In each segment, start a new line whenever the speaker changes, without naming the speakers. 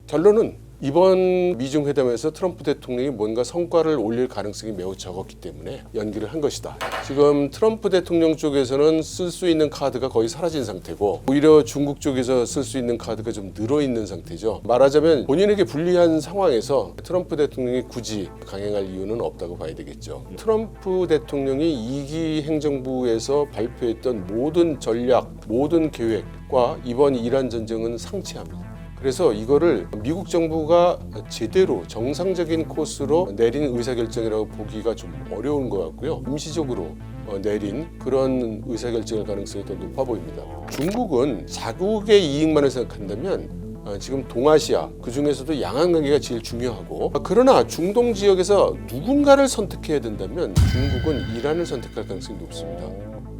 결론은 이번 미중 회담에서 트럼프 대통령이 뭔가 성과를 올릴 가능성이 매우 적었기 때문에 연기를 한 것이다. 지금 트럼프 대통령 쪽에서는 쓸 수 있는 카드가 거의 사라진 상태고 오히려 중국 쪽에서 쓸 수 있는 카드가 좀 늘어 있는 상태죠. 말하자면 본인에게 불리한 상황에서 트럼프 대통령이 굳이 강행할 이유는 없다고 봐야 되겠죠. 트럼프 대통령이 2기 행정부에서 발표했던 모든 전략, 모든 계획과 이번 이란 전쟁은 상치합니다. 그래서 이거를 미국 정부가 제대로 정상적인 코스로 내린 의사결정이라고 보기가 좀 어려운 것 같고요. 임시적으로 내린 그런 의사결정일 가능성이 더 높아 보입니다. 중국은 자국의 이익만을 생각한다면 지금 동아시아 그중에서도 양안 관계가 제일 중요하고, 그러나 중동 지역에서 누군가를 선택해야 된다면 중국은 이란을 선택할 가능성이 높습니다.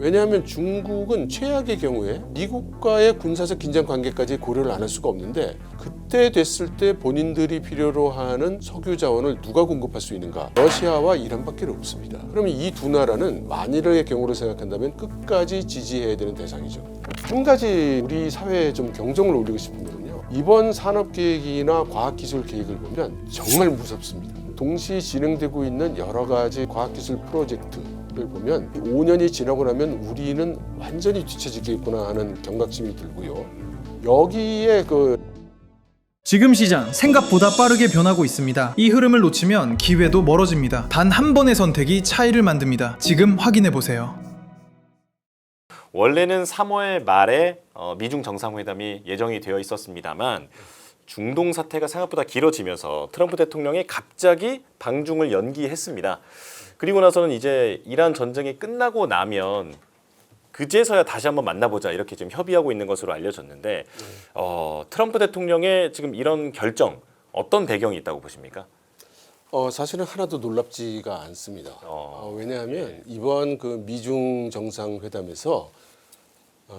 왜냐하면 중국은 최악의 경우에 미국과의 군사적 긴장 관계까지 고려를 안 할 수가 없는데, 그때 됐을 때 본인들이 필요로 하는 석유 자원을 누가 공급할 수 있는가? 러시아와 이란밖에 없습니다. 그러면 이 두 나라는 만일의 경우로 생각한다면 끝까지 지지해야 되는 대상이죠. 한 가지 우리 사회에 좀 경종을 울리고 싶은 거는요, 이번 산업계획이나 과학기술 계획을 보면 정말 무섭습니다. 동시 진행되고 있는 여러 가지 과학기술 프로젝트를 보면 5년이 지나고 나면 우리는 완전히 뒤처지겠구나 하는 경각심이 들고요. 여기에
지금 시장 생각보다 빠르게 변하고 있습니다. 이 흐름을 놓치면 기회도 멀어집니다. 단 한 번의 선택이 차이를 만듭니다. 지금 확인해 보세요.
원래는 3월 말에 미중 정상회담이 예정이 되어 있었습니다만 중동 사태가 생각보다 길어지면서 트럼프 대통령이 갑자기 방중을 연기했습니다. 그리고 나서는 이제 이란 전쟁이 끝나고 나면 그제서야 다시 한번 만나보자 이렇게 지금 협의하고 있는 것으로 알려졌는데, 트럼프 대통령의 지금 이런 결정 어떤 배경이 있다고 보십니까?
사실은 하나도 놀랍지가 않습니다. 왜냐하면 이번 그 미중 정상회담에서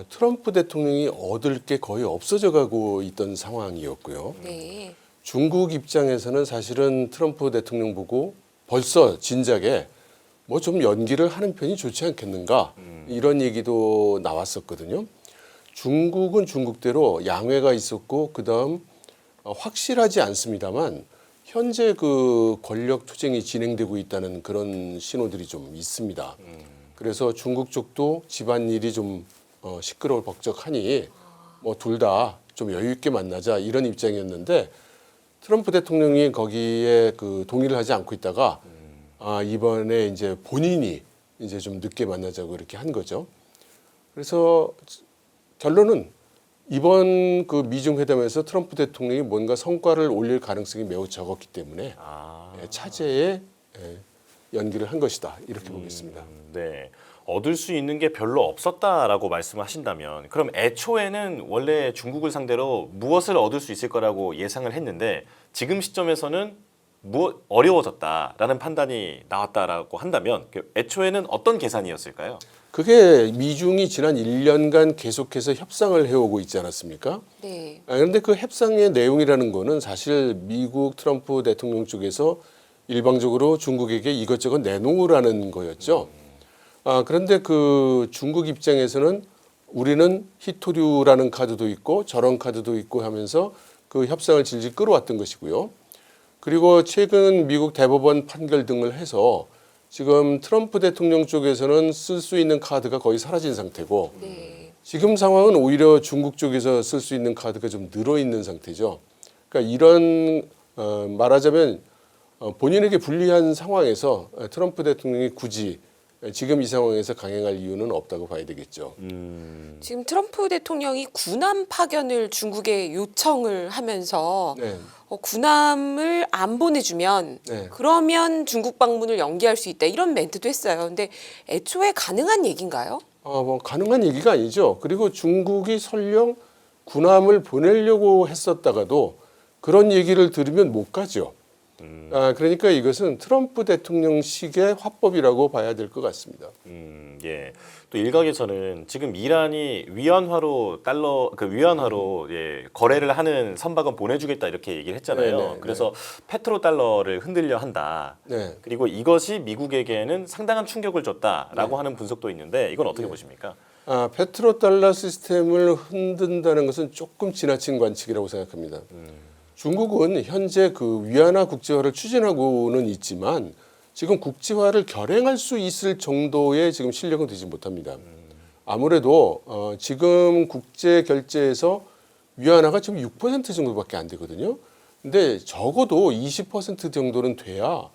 트럼프 대통령이 얻을 게 거의 없어져 가고 있던 상황이었고요.
네.
중국 입장에서는 사실은 트럼프 대통령 보고 벌써 진작에 뭐 좀 연기를 하는 편이 좋지 않겠는가, 이런 얘기도 나왔었거든요. 중국은 중국대로 양회가 있었고 그다음 확실하지 않습니다만 현재 그 권력 투쟁이 진행되고 있다는 그런 신호들이 좀 있습니다. 그래서 중국 쪽도 집안일이 좀 시끄러울 벅적하니 뭐 둘 다 좀 여유 있게 만나자 이런 입장이었는데, 트럼프 대통령이 거기에 그 동의를 하지 않고 있다가 이번에 이제 본인이 이제 좀 늦게 만나자고 이렇게 한 거죠. 그래서 결론은 이번 그 미중 회담에서 트럼프 대통령이 뭔가 성과를 올릴 가능성이 매우 적었기 때문에 차제에 연기를 한 것이다, 이렇게 보겠습니다.
네. 얻을 수 있는 게 별로 없었다라고 말씀하신다면, 그럼 애초에는 원래 중국을 상대로 무엇을 얻을 수 있을 거라고 예상을 했는데 지금 시점에서는 어려워졌다라는 판단이 나왔다라고 한다면 애초에는 어떤 계산이었을까요?
그게 미중이 지난 1년간 계속해서 협상을 해오고 있지 않았습니까?
네.
그런데 그 협상의 내용이라는 거는 사실 미국 트럼프 대통령 쪽에서 일방적으로 중국에게 이것저것 내놓으라는 거였죠. 그런데 그 중국 입장에서는 우리는 희토류라는 카드도 있고 저런 카드도 있고 하면서 그 협상을 질질 끌어왔던 것이고요. 그리고 최근 미국 대법원 판결 등을 해서 지금 트럼프 대통령 쪽에서는 쓸 수 있는 카드가 거의 사라진 상태고,
네.
지금 상황은 오히려 중국 쪽에서 쓸 수 있는 카드가 좀 늘어 있는 상태죠. 그러니까 이런 말하자면 본인에게 불리한 상황에서 트럼프 대통령이 굳이 지금 이 상황에서 강행할 이유는 없다고 봐야 되겠죠.
지금 트럼프 대통령이 군함 파견을 중국에 요청을 하면서
네.
군함을 안 보내주면
네.
그러면 중국 방문을 연기할 수 있다, 이런 멘트도 했어요. 근데 애초에 가능한 얘기인가요?
뭐 가능한 얘기가 아니죠. 그리고 중국이 설령 군함을 보내려고 했었다가도 그런 얘기를 들으면 못 가죠. 그러니까 이것은 트럼프 대통령식의 화법이라고 봐야 될 것 같습니다.
예. 또 일각에서는 지금 이란이 위안화로 거래를 하는 선박은 보내주겠다 이렇게 얘기를 했잖아요.
네네,
그래서 페트로 달러를 흔들려 한다.
네.
그리고 이것이 미국에게는 상당한 충격을 줬다라고 하는 분석도 있는데 이건 어떻게 보십니까?
페트로 달러 시스템을 흔든다는 것은 조금 지나친 관측이라고 생각합니다. 중국은 현재 그 위안화 국제화를 추진하고는 있지만 지금 국제화를 결행할 수 있을 정도의 지금 실력은 되지 못합니다. 아무래도 지금 국제 결제에서 위안화가 지금 6% 정도밖에 안 되거든요. 근데 적어도 20% 정도는 돼야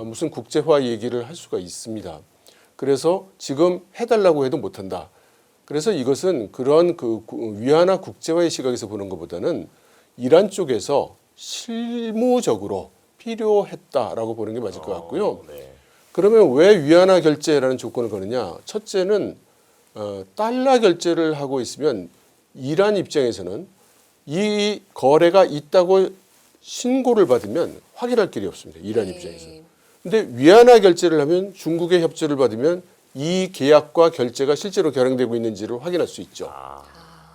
무슨 국제화 얘기를 할 수가 있습니다. 그래서 지금 해달라고 해도 못한다. 그래서 이것은 그런 그 위안화 국제화의 시각에서 보는 것보다는 이란 쪽에서 실무적으로 필요했다라고 보는 게 맞을 것 같고요.
네.
그러면 왜 위안화 결제라는 조건을 거느냐? 첫째는 달러 결제를 하고 있으면 이란 입장에서는 이 거래가 있다고 신고를 받으면 확인할 길이 없습니다. 이란 입장에서. 근데 위안화 결제를 하면 중국의 협조를 받으면 이 계약과 결제가 실제로 결행되고 있는지를 확인할 수 있죠.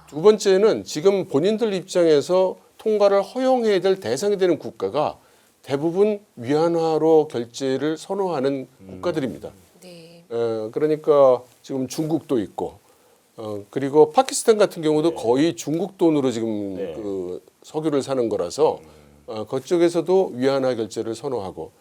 두 번째는 지금 본인들 입장에서 통과를 허용해야 될 대상이 되는 국가가 대부분 위안화로 결제를 선호하는 국가들입니다.
네.
그러니까 지금 중국도 있고 그리고 파키스탄 같은 경우도 거의 중국 돈으로 지금
네.
그 석유를 사는 거라서 그쪽에서도 위안화 결제를 선호하고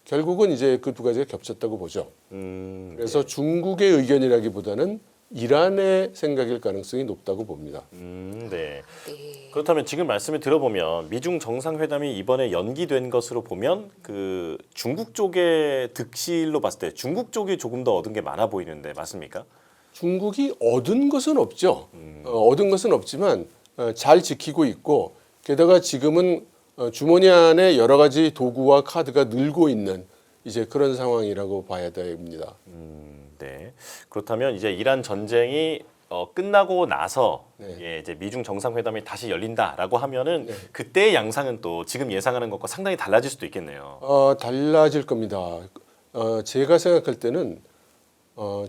결국은 이제 그 두 가지가 겹쳤다고 보죠. 그래서 중국의 의견이라기보다는 이란의 생각일 가능성이 높다고 봅니다.
네. 그렇다면 지금 말씀을 들어보면 미중 정상회담이 이번에 연기된 것으로 보면 그 중국 쪽의 득실로 봤을 때 중국 쪽이 조금 더 얻은 게 많아 보이는데 맞습니까?
중국이 얻은 것은 없죠. 얻은 것은 없지만 잘 지키고 있고 게다가 지금은 주머니 안에 여러 가지 도구와 카드가 늘고 있는 이제 그런 상황이라고 봐야 됩니다.
네. 그렇다면 이제 이란 전쟁이 끝나고 나서
네.
예, 이제 미중 정상회담이 다시 열린다라고 하면은 그때의 양상은 또 지금 예상하는 것과 상당히 달라질 수도 있겠네요.
달라질 겁니다. 제가 생각할 때는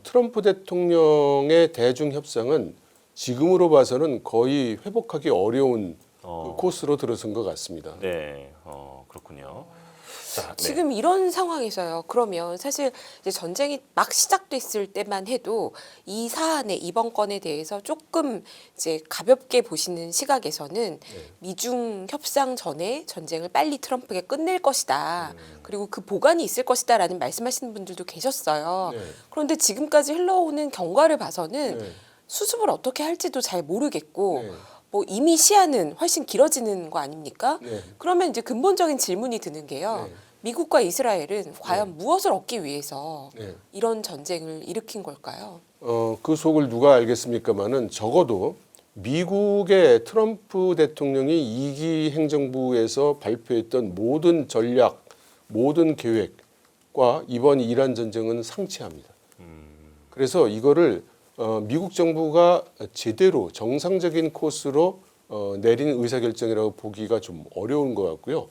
트럼프 대통령의 대중 협상은 지금으로 봐서는 거의 회복하기 어려운 그 코스로 들어선 것 같습니다.
네. 그렇군요. 자, 네.
지금 이런 상황에서요. 그러면 사실 이제 전쟁이 막 시작됐을 때만 해도 이 사안에 이번 건에 대해서 조금 이제 가볍게 보시는 시각에서는 미중 협상 전에 전쟁을 빨리 트럼프가 끝낼 것이다. 그리고 그 보관이 있을 것이다라는 말씀하시는 분들도 계셨어요.
네.
그런데 지금까지 흘러오는 경과를 봐서는
네.
수습을 어떻게 할지도 잘 모르겠고
네.
뭐 이미 시한은 훨씬 길어지는 거 아닙니까?
네.
그러면 이제 근본적인 질문이 드는 게요.
네.
미국과 이스라엘은 과연 무엇을 얻기 위해서
네.
이런 전쟁을 일으킨 걸까요?
그 속을 누가 알겠습니까마는 적어도 미국의 트럼프 대통령이 2기 행정부에서 발표했던 모든 전략, 모든 계획과 이번 이란 전쟁은 상치합니다. 그래서 이거를 미국 정부가 제대로 정상적인 코스로 내린 의사결정이라고 보기가 좀 어려운 것 같고요.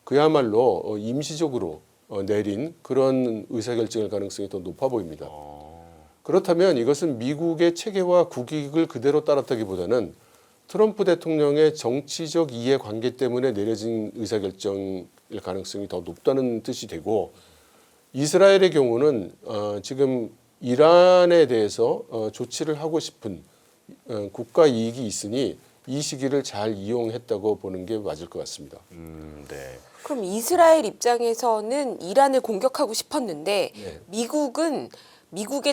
그야말로 임시적으로 내린 그런 의사결정일 가능성이 더 높아 보입니다. 그렇다면 이것은 미국의 체계와 국익을 그대로 따랐다기보다는 트럼프 대통령의 정치적 이해관계 때문에 내려진 의사결정일 가능성이 더 높다는 뜻이 되고 이스라엘의 경우는 지금 이란에 대해서 조치를 하고 싶은 국가 이익이 있으니 이 시기를 잘 이용했다고 보는 게 맞을 것 같습니다.
네.
그럼 이스라엘 입장에서는 이란을 공격하고 싶었는데
네.
미국은 미국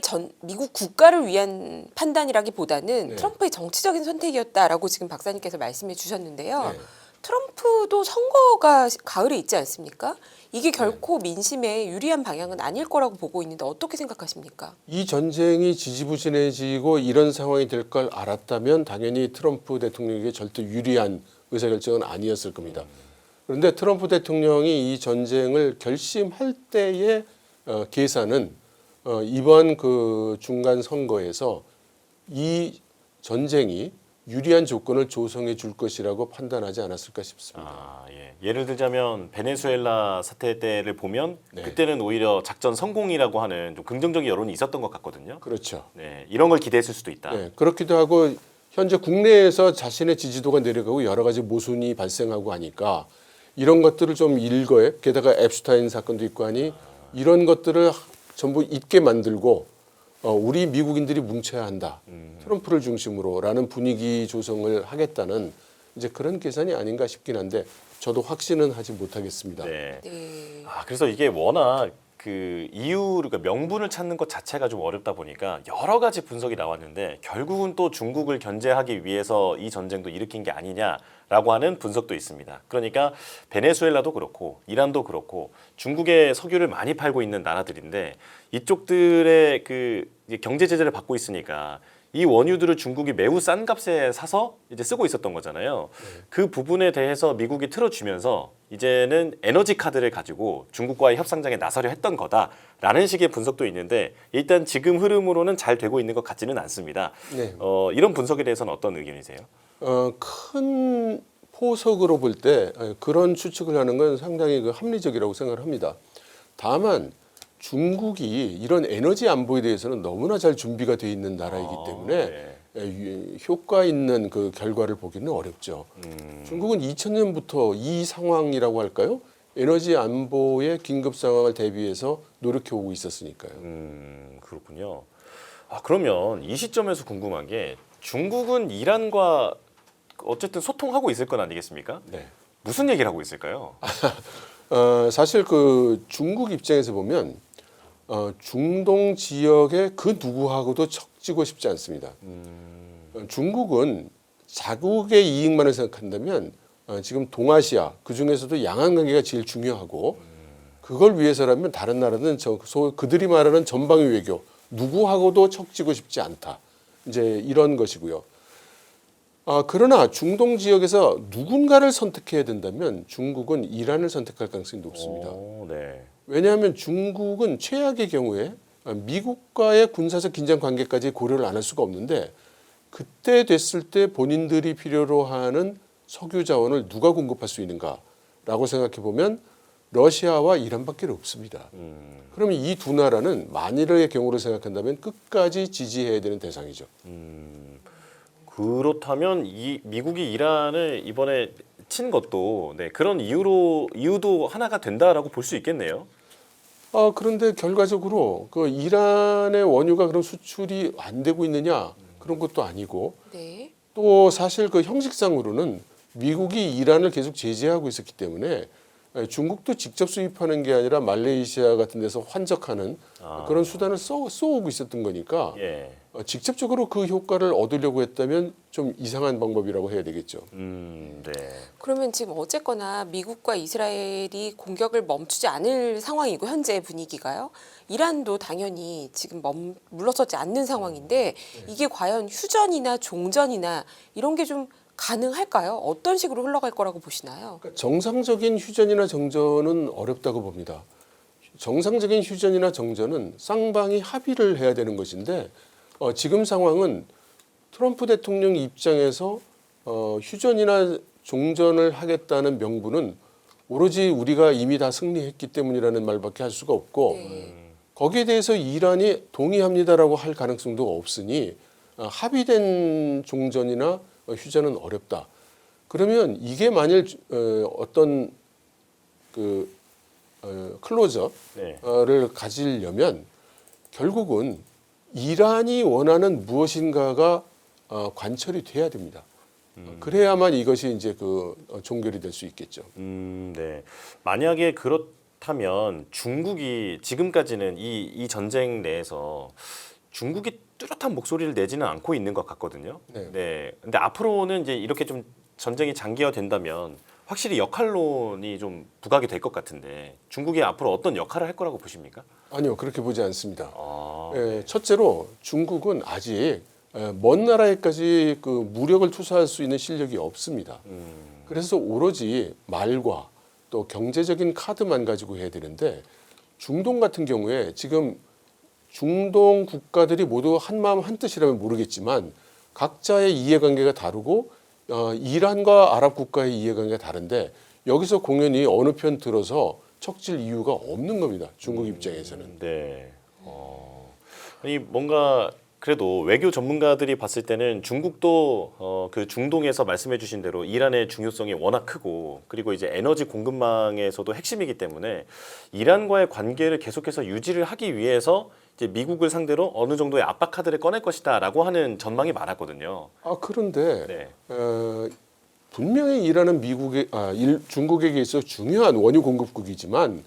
국가를 위한 판단이라기보다는
네.
트럼프의 정치적인 선택이었다라고 지금 박사님께서 말씀해 주셨는데요.
네.
트럼프도 선거가 가을에 있지 않습니까? 이게 결코 민심에 유리한 방향은 아닐 거라고 보고 있는데 어떻게 생각하십니까?
이 전쟁이 지지부진해지고 이런 상황이 될 걸 알았다면 당연히 트럼프 대통령에게 절대 유리한 의사결정은 아니었을 겁니다. 그런데 트럼프 대통령이 이 전쟁을 결심할 때의 계산은 이번 그 중간 선거에서 이 전쟁이 유리한 조건을 조성해 줄 것이라고 판단하지 않았을까 싶습니다.
예. 예를 들자면 베네수엘라 사태 때를 보면
네.
그때는 오히려 작전 성공이라고 하는 좀 긍정적인 여론이 있었던 것 같거든요.
그렇죠.
네, 이런 걸 기대했을 수도 있다.
네, 그렇기도 하고 현재 국내에서 자신의 지지도가 내려가고 여러 가지 모순이 발생하고 하니까 이런 것들을 좀 일거에 게다가 앱슈타인 사건도 있고 하니 이런 것들을 전부 잊게 만들고 우리 미국인들이 뭉쳐야 한다. 트럼프를 중심으로라는 분위기 조성을 하겠다는 이제 그런 계산이 아닌가 싶긴 한데 저도 확신은 하지 못하겠습니다.
네.
네.
그래서 이게 워낙 그 이유, 그러니까 명분을 찾는 것 자체가 좀 어렵다 보니까 여러 가지 분석이 나왔는데 결국은 또 중국을 견제하기 위해서 이 전쟁도 일으킨 게 아니냐라고 하는 분석도 있습니다. 그러니까 베네수엘라도 그렇고 이란도 그렇고 중국에 석유를 많이 팔고 있는 나라들인데 이쪽들의 그 경제 제재를 받고 있으니까 이 원유들을 중국이 매우 싼 값에 사서 이제 쓰고 있었던 거잖아요. 그 부분에 대해서 미국이 틀어주면서 이제는 에너지 카드를 가지고 중국과의 협상장에 나서려 했던 거다라는 식의 분석도 있는데 일단 지금 흐름으로는 잘 되고 있는 것 같지는 않습니다.
네.
이런 분석에 대해서는 어떤 의견이세요?
큰 포석으로 볼 때 그런 추측을 하는 건 상당히 합리적이라고 생각을 합니다. 다만 중국이 이런 에너지 안보에 대해서는 너무나 잘 준비가 되어 있는 나라이기 때문에 효과 있는 그 결과를 보기는 어렵죠. 중국은 2000년부터 이 상황이라고 할까요? 에너지 안보의 긴급 상황을 대비해서 노력해 오고 있었으니까요.
그렇군요. 그러면 이 시점에서 궁금한 게 중국은 이란과 어쨌든 소통하고 있을 건 아니겠습니까?
네.
무슨 얘기를 하고 있을까요?
사실 그 중국 입장에서 보면 중동 지역의 그 누구하고도 척지고 싶지 않습니다. 중국은 자국의 이익만을 생각한다면 지금 동아시아 그 중에서도 양안 관계가 제일 중요하고 그걸 위해서라면 다른 나라는 그들이 말하는 전방위 외교 누구하고도 척지고 싶지 않다. 이제 이런 것이고요. 그러나 중동 지역에서 누군가를 선택해야 된다면 중국은 이란을 선택할 가능성이 높습니다.
네.
왜냐하면 중국은 최악의 경우에 미국과의 군사적 긴장 관계까지 고려를 안 할 수가 없는데 그때 됐을 때 본인들이 필요로 하는 석유 자원을 누가 공급할 수 있는가라고 생각해 보면 러시아와 이란밖에 없습니다. 그러면 이 두 나라는 만일의 경우를 생각한다면 끝까지 지지해야 되는 대상이죠.
그렇다면 이 미국이 이란을 이번에 친 것도 그런 이유도 하나가 된다라고 볼 수 있겠네요.
그런데 결과적으로 그 이란의 원유가 그럼 수출이 안 되고 있느냐 그런 것도 아니고
네.
또 사실 그 형식상으로는 미국이 이란을 계속 제재하고 있었기 때문에 중국도 직접 수입하는 게 아니라 말레이시아 같은 데서 환적하는 그런 수단을 써오고 있었던 거니까
예.
직접적으로 그 효과를 얻으려고 했다면 좀 이상한 방법이라고 해야 되겠죠.
네.
그러면 지금 어쨌거나 미국과 이스라엘이 공격을 멈추지 않을 상황이고 현재 분위기가요. 이란도 당연히 지금 물러서지 않는 상황인데 이게 과연 휴전이나 종전이나 이런 게 좀 가능할까요? 어떤 식으로 흘러갈 거라고 보시나요?
그러니까 정상적인 휴전이나 정전은 어렵다고 봅니다. 정상적인 휴전이나 정전은 쌍방이 합의를 해야 되는 것인데 지금 상황은 트럼프 대통령 입장에서 휴전이나 종전을 하겠다는 명분은 오로지 우리가 이미 다 승리했기 때문이라는 말밖에 할 수가 없고 거기에 대해서 이란이 동의합니다라고 할 가능성도 없으니 합의된 종전이나 휴전은 어렵다. 그러면 이게 만일 어떤 그 클로저를 가지려면 결국은 이란이 원하는 무엇인가가 관철이 돼야 됩니다. 그래야만 이것이 이제 그 종결이 될 수 있겠죠.
네. 만약에 그렇다면 중국이 지금까지는 이 전쟁 내에서 중국이 뚜렷한 목소리를 내지는 않고 있는 것 같거든요.
네.
근데 앞으로는 이제 이렇게 좀 전쟁이 장기화된다면 확실히 역할론이 좀 부각이 될 것 같은데 중국이 앞으로 어떤 역할을 할 거라고 보십니까?
아니요, 그렇게 보지 않습니다. 첫째로 중국은 아직 먼 나라에까지 그 무력을 투사할 수 있는 실력이 없습니다. 그래서 오로지 말과 또 경제적인 카드만 가지고 해야 되는데 중동 같은 경우에 지금 중동 국가들이 모두 한마음 한뜻이라면 모르겠지만 각자의 이해관계가 다르고 이란과 아랍 국가의 이해관계가 다른데 여기서 공연히 어느 편 들어서 척질 이유가 없는 겁니다. 중국 입장에서는.
네. 아니 뭔가 그래도 외교 전문가들이 봤을 때는 중국도 그 중동에서 말씀해주신 대로 이란의 중요성이 워낙 크고 그리고 이제 에너지 공급망에서도 핵심이기 때문에 이란과의 관계를 계속해서 유지를 하기 위해서 이제 미국을 상대로 어느 정도의 압박 카드를 꺼낼 것이다라고 하는 전망이 많았거든요.
그런데
네.
분명히 이란은 중국에게 있어 중요한 원유 공급국이지만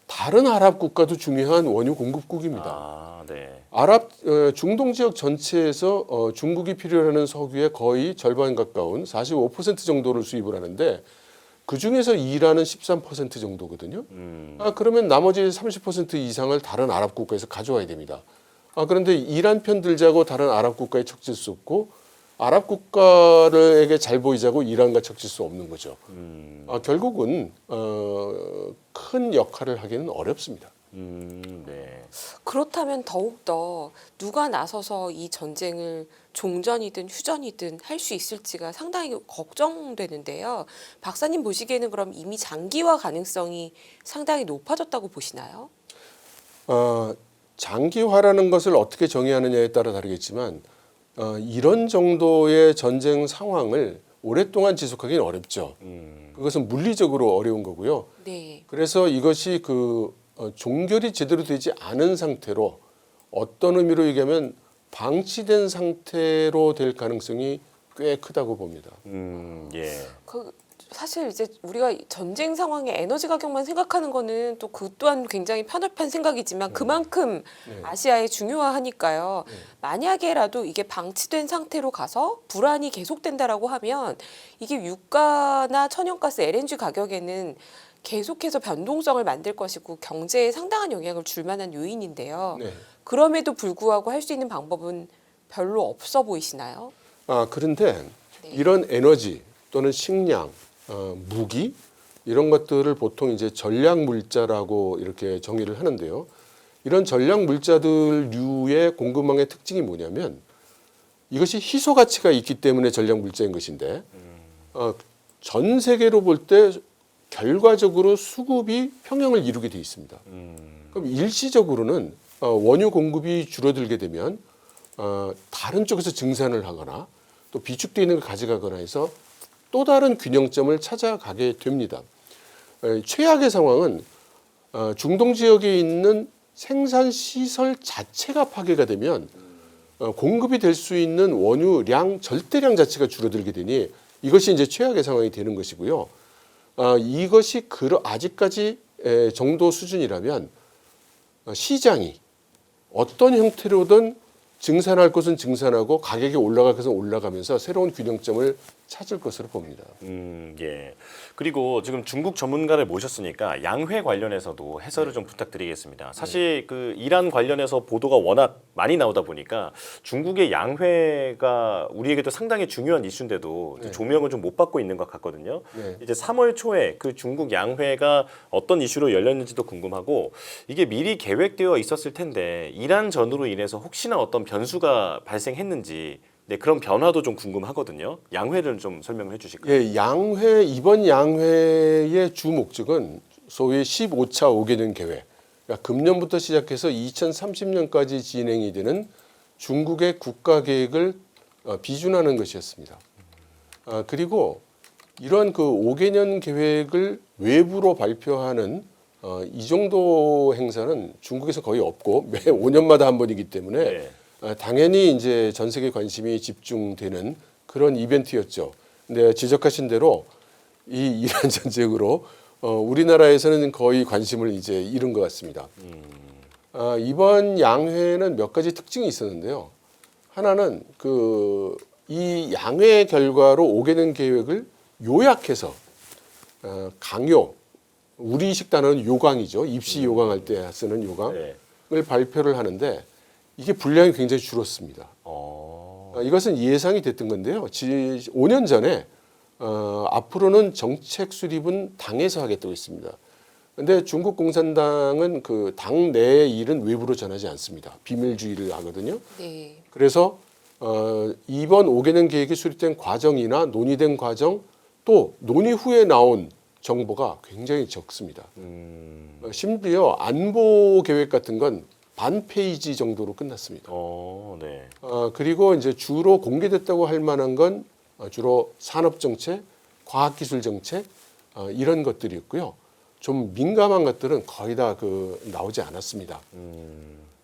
다른 아랍 국가도 중요한 원유 공급국입니다.
아, 네.
중동 지역 전체에서 중국이 필요로 하는 석유의 거의 절반 가까운 45% 정도를 수입을 하는데 그 중에서 이란은 13% 정도거든요. 그러면 나머지 30% 이상을 다른 아랍 국가에서 가져와야 됩니다. 그런데 이란 편 들자고 다른 아랍 국가에 척질 수 없고 아랍 국가에게 잘 보이자고 이란과 척질 수 없는 거죠. 결국은 큰 역할을 하기는 어렵습니다.
네.
그렇다면 더욱더 누가 나서서 이 전쟁을 종전이든 휴전이든 할 수 있을지가 상당히 걱정되는데요. 박사님 보시기에는 그럼 이미 장기화 가능성이 상당히 높아졌다고 보시나요?
장기화라는 것을 어떻게 정의하느냐에 따라 다르겠지만 이런 정도의 전쟁 상황을 오랫동안 지속하기는 어렵죠. 그것은 물리적으로 어려운 거고요.
네.
그래서 이것이 종결이 제대로 되지 않은 상태로 어떤 의미로 얘기하면 방치된 상태로 될 가능성이 꽤 크다고 봅니다.
예.
사실 이제 우리가 전쟁 상황에 에너지 가격만 생각하는 거는 또 그 또한 굉장히 편협한 생각이지만 그만큼 아시아에 중요하니까요. 만약에라도 이게 방치된 상태로 가서 불안이 계속된다라고 하면 이게 유가나 천연가스, LNG 가격에는 계속해서 변동성을 만들 것이고 경제에 상당한 영향을 줄 만한 요인인데요.
네.
그럼에도 불구하고 할 수 있는 방법은 별로 없어 보이시나요?
그런데 이런 에너지 또는 식량, 무기 이런 것들을 보통 이제 전략 물자라고 이렇게 정의를 하는데요. 이런 전략 물자들류의 공급망의 특징이 뭐냐면 이것이 희소 가치가 있기 때문에 전략 물자인 것인데 전 세계로 볼 때 결과적으로 수급이 평형을 이루게 돼 있습니다. 그럼 일시적으로는 원유 공급이 줄어들게 되면 다른 쪽에서 증산을 하거나 또 비축되어 있는 걸 가져가거나 해서 또 다른 균형점을 찾아가게 됩니다. 최악의 상황은 중동 지역에 있는 생산 시설 자체가 파괴가 되면 공급이 될 수 있는 원유량 절대량 자체가 줄어들게 되니 이것이 이제 최악의 상황이 되는 것이고요. 이것이 아직까지 정도 수준이라면 시장이 어떤 형태로든 증산할 것은 증산하고 가격이 올라갈 것은 올라가면서 새로운 균형점을 찾을 것으로 봅니다.
예. 그리고 지금 중국 전문가를 모셨으니까 양회 관련해서도 해설을 좀 부탁드리겠습니다. 사실 이란 관련해서 보도가 워낙 많이 나오다 보니까 중국의 양회가 우리에게도 상당히 중요한 이슈인데도 조명을 좀 못 받고 있는 것 같거든요.
네.
이제 3월 초에 중국 양회가 어떤 이슈로 열렸는지도 궁금하고 이게 미리 계획되어 있었을 텐데 이란 전으로 인해서 혹시나 어떤 변수가 발생했는지 그런 변화도 좀 궁금하거든요. 양회를 좀 설명을 해주실까요?
예, 이번 양회의 주 목적은 소위 15차 5개년 계획, 그러니까 금년부터 시작해서 2030년까지 진행이 되는 중국의 국가 계획을 비준하는 것이었습니다. 그리고 이런 5개년 계획을 외부로 발표하는 이 정도 행사는 중국에서 거의 없고 매 5년마다 한 번이기 때문에
네.
당연히 이제 전 세계 관심이 집중되는 그런 이벤트였죠. 근데 지적하신 대로 이 이란 전쟁으로 우리나라에서는 거의 관심을 이제 잃은 것 같습니다. 이번 양회는 몇 가지 특징이 있었는데요. 하나는 이 양회 결과로 5개년 계획을 요약해서 강요, 우리식 단어는 요강이죠. 입시 요강할 때 쓰는 요강을 발표를 하는데 이게 분량이 굉장히 줄었습니다. 이것은 예상이 됐던 건데요. 5년 전에 앞으로는 정책 수립은 당에서 하겠다고 했습니다. 그런데 중국 공산당은 당 내의 일은 외부로 전하지 않습니다. 비밀주의를 하거든요.
네.
그래서 이번 5개년 계획이 수립된 과정이나 논의된 과정 또 논의 후에 나온 정보가 굉장히 적습니다. 심지어 안보 계획 같은 건 반 페이지 정도로 끝났습니다.
네.
그리고 이제 주로 공개됐다고 할 만한 건 주로 산업 정책, 과학 기술 정책 이런 것들이었고요. 좀 민감한 것들은 거의 다 나오지 않았습니다.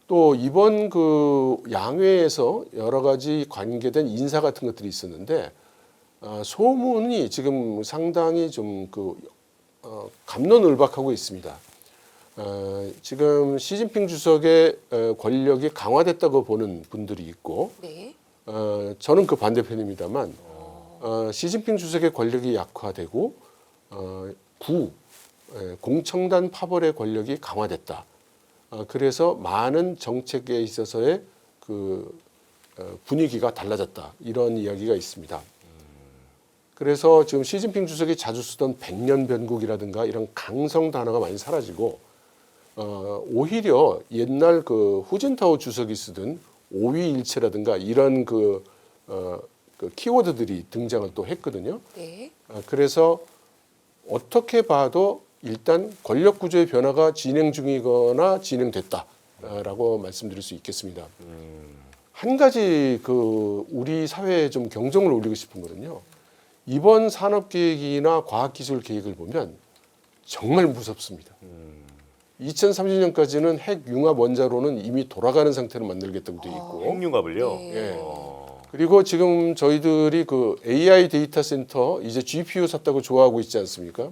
또 이번 양회에서 여러 가지 관계된 인사 같은 것들이 있었는데 소문이 지금 상당히 좀 갑론을박하고 있습니다. 지금 시진핑 주석의 권력이 강화됐다고 보는 분들이 있고,
네.
저는 그 반대편입니다만, 시진핑 주석의 권력이 약화되고 공청단 파벌의 권력이 강화됐다. 그래서 많은 정책에 있어서의 분위기가 달라졌다. 이런 이야기가 있습니다. 그래서 지금 시진핑 주석이 자주 쓰던 백년 변국이라든가 이런 강성 단어가 많이 사라지고 오히려 옛날 후진타오 주석이 쓰던 오위일체라든가 이런 키워드들이 등장을 또 했거든요.
네.
그래서 어떻게 봐도 일단 권력 구조의 변화가 진행 중이거나 진행됐다라고 말씀드릴 수 있겠습니다. 한 가지 우리 사회에 좀 경종을 울리고 싶은 거는요. 이번 산업계획이나 과학기술계획을 보면 정말 무섭습니다. 2030년까지는 핵 융합 원자로는 이미 돌아가는 상태로 만들겠다고 돼 있고,
핵융합을요.
네.
예. 그리고 지금 저희들이 AI 데이터 센터 이제 GPU 샀다고 좋아하고 있지 않습니까?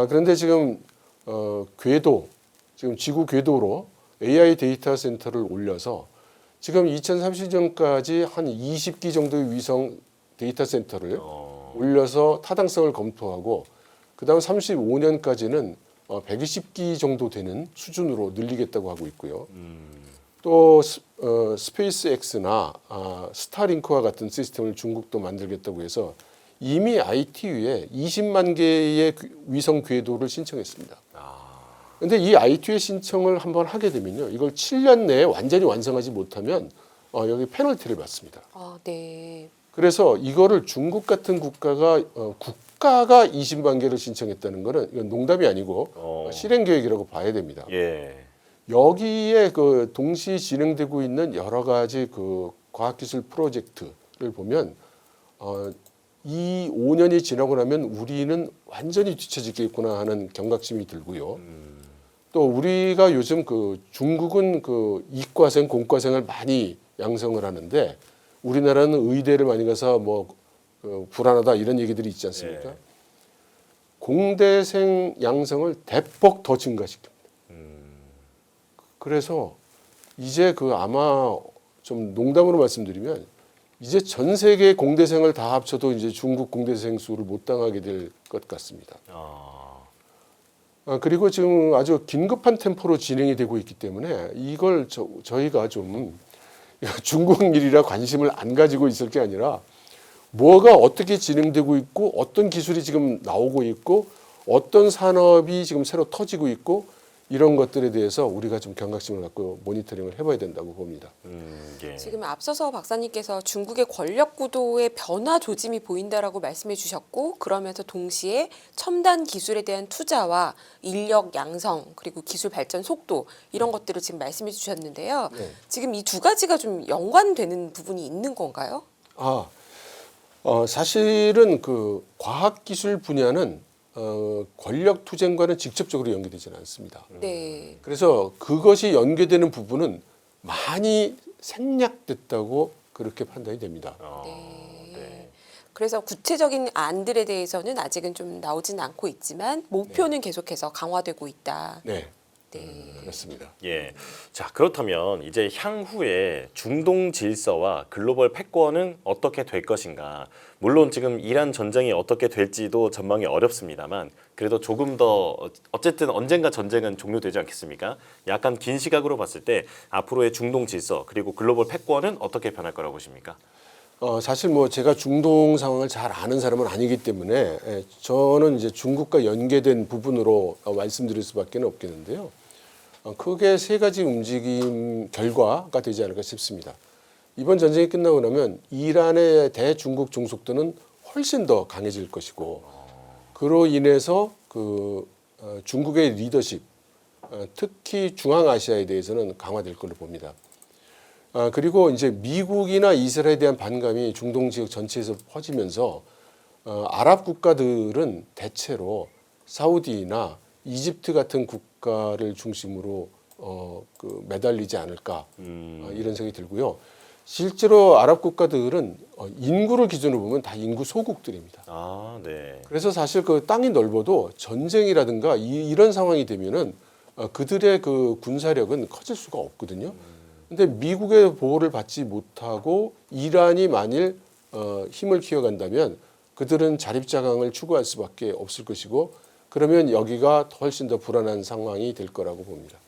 그런데 지금 지금 지구 궤도로 AI 데이터 센터를 올려서 지금 2030년까지 한 20기 정도의 위성 데이터 센터를 올려서 타당성을 검토하고 그다음 35년까지는 120기 정도 되는 수준으로 늘리겠다고 하고 있고요. 또 스페이스 X나 스타링크와 같은 시스템을 중국도 만들겠다고 해서 이미 ITU에 20만 개의 위성 궤도를 신청했습니다. 그런데 이 ITU의 신청을 한번 하게 되면요, 이걸 7년 내에 완전히 완성하지 못하면 여기 페널티를 받습니다.
네.
그래서 이거를 중국 같은 국가가 20만 개를 신청했다는 거는 이건 농담이 아니고 실행 계획이라고 봐야 됩니다.
예.
여기에 동시 진행되고 있는 여러 가지 과학기술 프로젝트를 보면 이 5년이 지나고 나면 우리는 완전히 뒤처지겠구나 하는 경각심이 들고요. 또 우리가 요즘 중국은 이과생, 공과생을 많이 양성을 하는데 우리나라는 의대를 많이 가서 불안하다 이런 얘기들이 있지 않습니까?
예.
공대생 양성을 대폭 더 증가시킵니다. 그래서 이제 아마 좀 농담으로 말씀드리면 이제 전 세계 공대생을 다 합쳐도 이제 중국 공대생 수를 못 당하게 될 것 같습니다. 그리고 지금 아주 긴급한 템포로 진행이 되고 있기 때문에 이걸 저희가 좀 중국 일이라 관심을 안 가지고 있을 게 아니라 뭐가 어떻게 진행되고 있고 어떤 기술이 지금 나오고 있고 어떤 산업이 지금 새로 터지고 있고 이런 것들에 대해서 우리가 좀 경각심을 갖고 모니터링을 해봐야 된다고 봅니다.
예.
지금 앞서서 박사님께서 중국의 권력 구도의 변화 조짐이 보인다라고 말씀해 주셨고, 그러면서 동시에 첨단 기술에 대한 투자와 인력 양성 그리고 기술 발전 속도 이런 것들을 지금 말씀해 주셨는데요.
네.
지금 이 두 가지가 좀 연관되는 부분이 있는 건가요?
사실은 과학기술 분야는 권력 투쟁과는 직접적으로 연계되지는 않습니다.
네.
그래서 그것이 연계되는 부분은 많이 생략됐다고 그렇게 판단이 됩니다.
네. 그래서 구체적인 안들에 대해서는 아직은 좀 나오진 않고 있지만 목표는 계속해서 강화되고 있다.
네,
네.
그렇습니다.
예. 자, 그렇다면 이제 향후에 중동 질서와 글로벌 패권은 어떻게 될 것인가? 물론 지금 이란 전쟁이 어떻게 될지도 전망이 어렵습니다만 그래도 조금 더 어쨌든 언젠가 전쟁은 종료되지 않겠습니까? 약간 긴 시각으로 봤을 때 앞으로의 중동 질서 그리고 글로벌 패권은 어떻게 변할 거라고 보십니까?
사실 제가 중동 상황을 잘 아는 사람은 아니기 때문에 저는 이제 중국과 연계된 부분으로 말씀드릴 수밖에 없겠는데요. 크게 세 가지 움직임 결과가 되지 않을까 싶습니다. 이번 전쟁이 끝나고 나면 이란의 대중국 종속도는 훨씬 더 강해질 것이고 그로 인해서 중국의 리더십, 특히 중앙아시아에 대해서는 강화될 걸로 봅니다. 그리고 이제 미국이나 이스라엘에 대한 반감이 중동 지역 전체에서 퍼지면서 아랍 국가들은 대체로 사우디나 이집트 같은 국가를 중심으로 매달리지 않을까 이런 생각이 들고요. 실제로 아랍 국가들은 인구를 기준으로 보면 다 인구 소국들입니다.
아, 네.
그래서 사실 그 땅이 넓어도 전쟁이라든가 이런 상황이 되면은 그들의 그 군사력은 커질 수가 없거든요. 근데 미국의 보호를 받지 못하고 이란이 만일 힘을 키워간다면 그들은 자립자강을 추구할 수밖에 없을 것이고 그러면 여기가 훨씬 더 불안한 상황이 될 거라고 봅니다.